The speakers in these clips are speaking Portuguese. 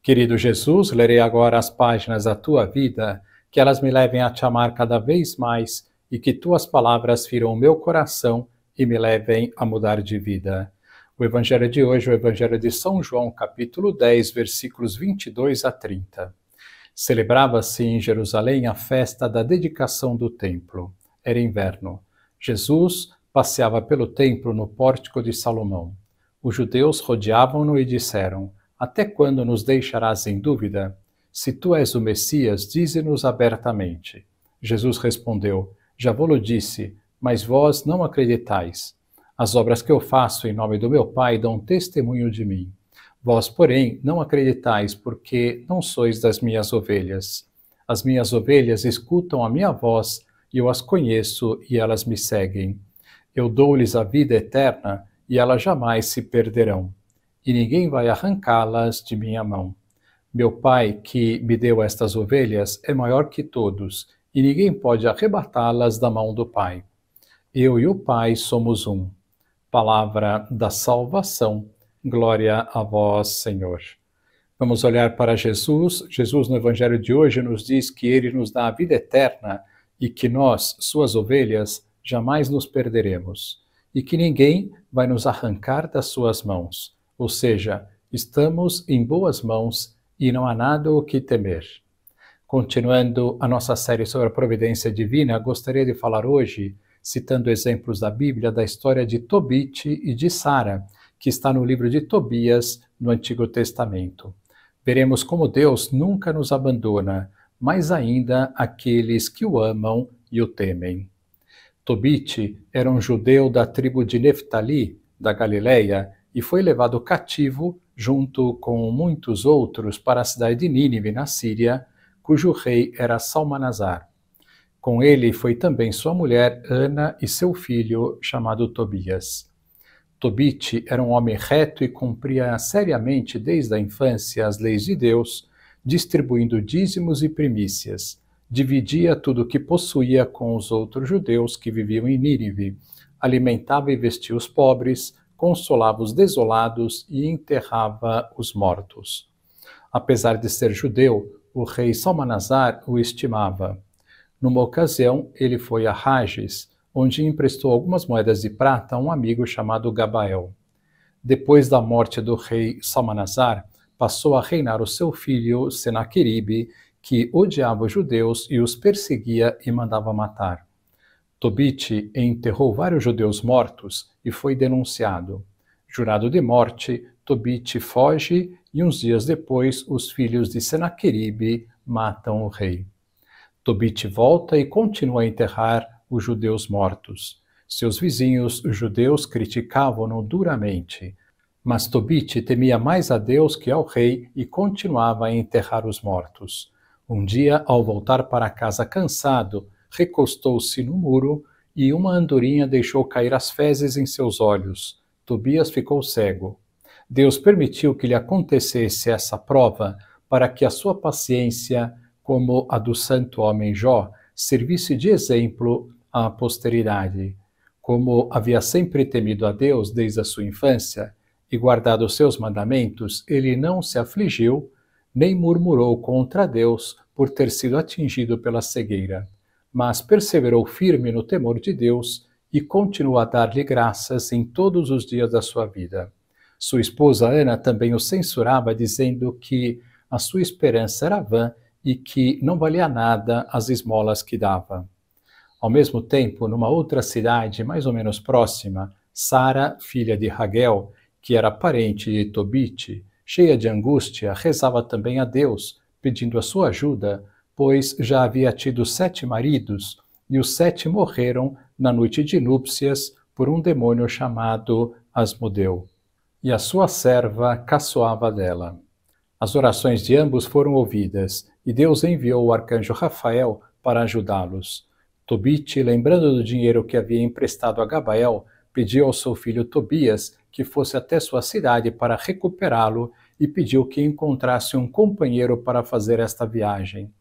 Querido Jesus, lerei agora as páginas da tua vida, que elas me levem a te amar cada vez mais e que tuas palavras firam o meu coração e me levem a mudar de vida. O evangelho de hoje é o evangelho de São João, capítulo 10, versículos 22 a 30. Celebrava-se em Jerusalém a festa da dedicação do templo. Era inverno. Jesus passeava pelo templo no pórtico de Salomão. Os judeus rodeavam-no e disseram: Até quando nos deixarás em dúvida? Se tu és o Messias, dize-nos abertamente. Jesus respondeu: Já vô-lo disse, mas vós não acreditais. As obras que eu faço em nome do meu Pai dão testemunho de mim. Vós, porém, não acreditais, porque não sois das minhas ovelhas. As minhas ovelhas escutam a minha voz, e eu as conheço, e elas me seguem. Eu dou-lhes a vida eterna, e elas jamais se perderão, e ninguém vai arrancá-las de minha mão. Meu Pai, que me deu estas ovelhas, é maior que todos, e ninguém pode arrebatá-las da mão do Pai. Eu e o Pai somos um. Palavra da salvação. Glória a vós, Senhor. Vamos olhar para Jesus. Jesus, no Evangelho de hoje, nos diz que Ele nos dá a vida eterna e que nós, suas ovelhas, jamais nos perderemos, e que ninguém vai nos arrancar das suas mãos. Ou seja, estamos em boas mãos e não há nada o que temer. Continuando a nossa série sobre a providência divina, gostaria de falar hoje, citando exemplos da Bíblia, da história de Tobit e de Sara, que está no livro de Tobias, no Antigo Testamento. Veremos como Deus nunca nos abandona, mais ainda aqueles que o amam e o temem. Tobit era um judeu da tribo de Neftali, da Galileia, e foi levado cativo, junto com muitos outros, para a cidade de Nínive, na Síria, cujo rei era Salmanasar. Com ele foi também sua mulher Ana e seu filho, chamado Tobias. Tobit era um homem reto e cumpria seriamente desde a infância as leis de Deus, distribuindo dízimos e primícias. Dividia tudo o que possuía com os outros judeus que viviam em Nínive, alimentava e vestia os pobres, consolava os desolados e enterrava os mortos. Apesar de ser judeu, o rei Salmanasar o estimava. Numa ocasião, ele foi a Rages, onde emprestou algumas moedas de prata a um amigo chamado Gabael. Depois da morte do rei Salmanasar, passou a reinar o seu filho Senaqueribe, que odiava os judeus e os perseguia e mandava matar. Tobit enterrou vários judeus mortos e foi denunciado. Jurado de morte, Tobit foge e uns dias depois os filhos de Senaqueribe matam o rei. Tobit volta e continua a enterrar os judeus mortos. Seus vizinhos, os judeus, criticavam-no duramente. Mas Tobit temia mais a Deus que ao rei e continuava a enterrar os mortos. Um dia, ao voltar para casa cansado, recostou-se no muro e uma andorinha deixou cair as fezes em seus olhos. Tobias ficou cego. Deus permitiu que lhe acontecesse essa prova para que a sua paciência, como a do santo homem Jó, servisse de exemplo à posteridade. Como havia sempre temido a Deus desde a sua infância e guardado os seus mandamentos, ele não se afligiu, nem murmurou contra Deus por ter sido atingido pela cegueira, mas perseverou firme no temor de Deus e continuou a dar-lhe graças em todos os dias da sua vida. Sua esposa Ana também o censurava, dizendo que a sua esperança era vã e que não valia nada as esmolas que dava. Ao mesmo tempo, numa outra cidade mais ou menos próxima, Sara, filha de Raguel, que era parente de Tobit, cheia de angústia, rezava também a Deus, pedindo a sua ajuda, pois já havia tido 7 maridos, e os 7 morreram na noite de núpcias por um demônio chamado Asmodeu. E a sua serva caçoava dela. As orações de ambos foram ouvidas, e Deus enviou o arcanjo Rafael para ajudá-los. Tobit, lembrando do dinheiro que havia emprestado a Gabael, pediu ao seu filho Tobias que fosse até sua cidade para recuperá-lo e pediu que encontrasse um companheiro para fazer esta viagem.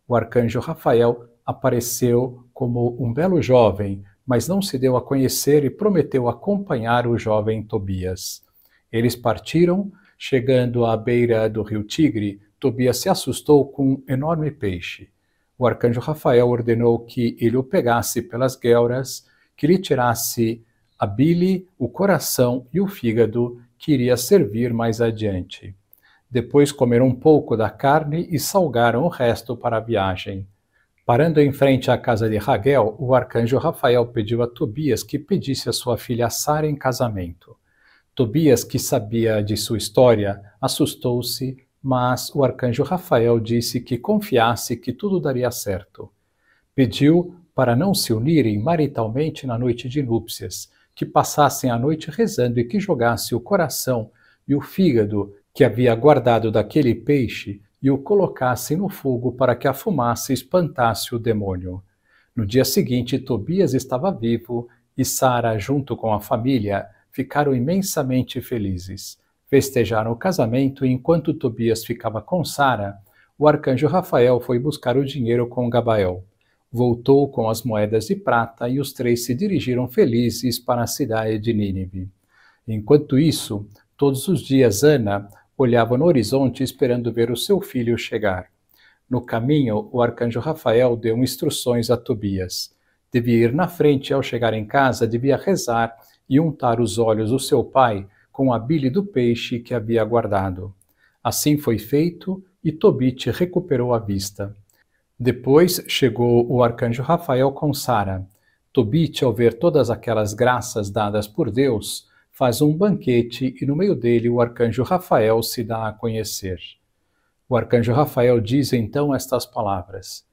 O arcanjo Rafael apareceu como um belo jovem, mas não se deu a conhecer e prometeu acompanhar o jovem Tobias. Eles partiram Chegando à beira do rio Tigre, Tobias se assustou com um enorme peixe. O arcanjo Rafael ordenou que ele o pegasse pelas guelras, que lhe tirasse a bile, o coração e o fígado, que iria servir mais adiante. Depois comeram um pouco da carne e salgaram o resto para a viagem. Parando em frente à casa de Raguel, o arcanjo Rafael pediu a Tobias que pedisse a sua filha Sara em casamento. Tobias, que sabia de sua história, assustou-se, mas o arcanjo Rafael disse que confiasse que tudo daria certo. Pediu para não se unirem maritalmente na noite de núpcias, que passassem a noite rezando e que jogasse o coração e o fígado que havia guardado daquele peixe e o colocassem no fogo para que a fumaça espantasse o demônio. No dia seguinte, Tobias estava vivo e Sara, junto com a família, ficaram imensamente felizes. Festejaram o casamento e enquanto Tobias ficava com Sara, o arcanjo Rafael foi buscar o dinheiro com Gabael. Voltou com as moedas de prata e os três se dirigiram felizes para a cidade de Nínive. Enquanto isso, todos os dias Ana olhava no horizonte esperando ver o seu filho chegar. No caminho, o arcanjo Rafael deu instruções a Tobias. Devia ir na frente e ao chegar em casa devia rezar e untar os olhos do seu pai com a bile do peixe que havia guardado. Assim foi feito e Tobit recuperou a vista. Depois chegou o arcanjo Rafael com Sara. Tobit, ao ver todas aquelas graças dadas por Deus, faz um banquete e no meio dele o arcanjo Rafael se dá a conhecer. O arcanjo Rafael diz então estas palavras: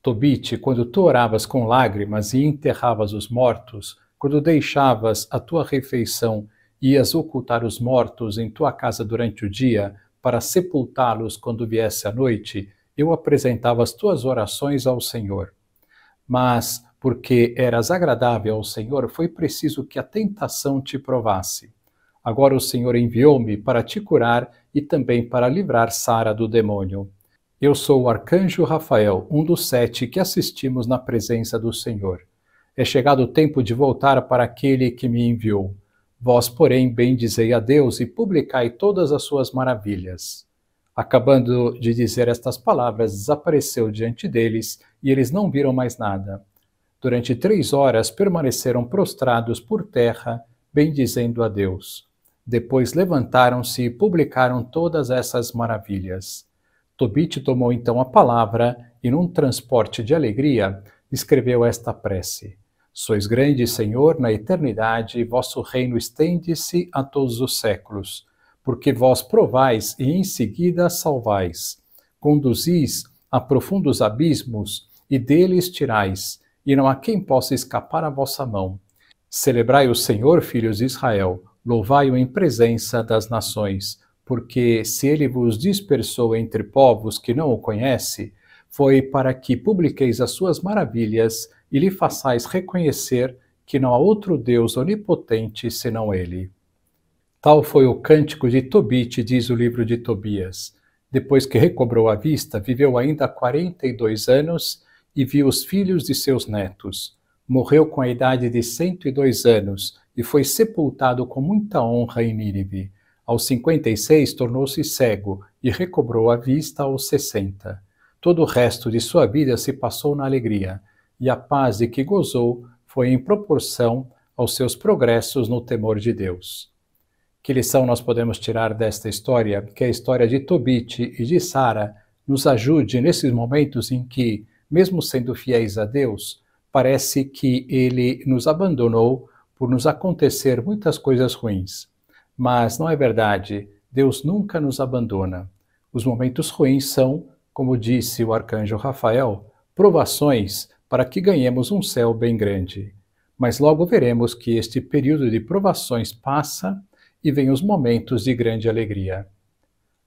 Tobit, quando tu oravas com lágrimas e enterravas os mortos, quando deixavas a tua refeição e ias ocultar os mortos em tua casa durante o dia, para sepultá-los quando viesse a noite, eu apresentava as tuas orações ao Senhor. Mas, porque eras agradável ao Senhor, foi preciso que a tentação te provasse. Agora o Senhor enviou-me para te curar e também para livrar Sara do demônio. Eu sou o arcanjo Rafael, um dos 7 que assistimos na presença do Senhor. É chegado o tempo de voltar para aquele que me enviou. Vós, porém, bendizei a Deus e publicai todas as suas maravilhas. Acabando de dizer estas palavras, desapareceu diante deles e eles não viram mais nada. Durante 3 horas permaneceram prostrados por terra, bendizendo a Deus. Depois levantaram-se e publicaram todas essas maravilhas. Tobit tomou então a palavra e, num transporte de alegria, escreveu esta prece: Sois grande, Senhor, na eternidade, e vosso reino estende-se a todos os séculos, porque vós provais e em seguida salvais, conduzis a profundos abismos e deles tirais, e não há quem possa escapar à vossa mão. Celebrai o Senhor, filhos de Israel, louvai-o em presença das nações, porque se ele vos dispersou entre povos que não o conhecem, foi para que publiqueis as suas maravilhas e lhe façais reconhecer que não há outro Deus onipotente senão ele. Tal foi o cântico de Tobit, diz o livro de Tobias. Depois que recobrou a vista, viveu ainda 42 anos e viu os filhos de seus netos. Morreu com a idade de 102 anos e foi sepultado com muita honra em Nínive. Aos 56 tornou-se cego e recobrou a vista aos 60. Todo o resto de sua vida se passou na alegria, e a paz de que gozou foi em proporção aos seus progressos no temor de Deus. Que lição nós podemos tirar desta história? Que a história de Tobit e de Sara nos ajude nesses momentos em que, mesmo sendo fiéis a Deus, parece que ele nos abandonou por nos acontecer muitas coisas ruins. Mas não é verdade, Deus nunca nos abandona. Os momentos ruins são, como disse o arcanjo Rafael, provações para que ganhemos um céu bem grande. Mas logo veremos que este período de provações passa e vem os momentos de grande alegria.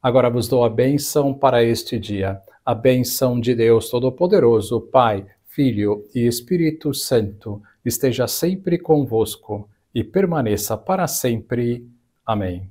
Agora vos dou a bênção para este dia. A bênção de Deus Todo-Poderoso, Pai, Filho e Espírito Santo, esteja sempre convosco e permaneça para sempre. Amém.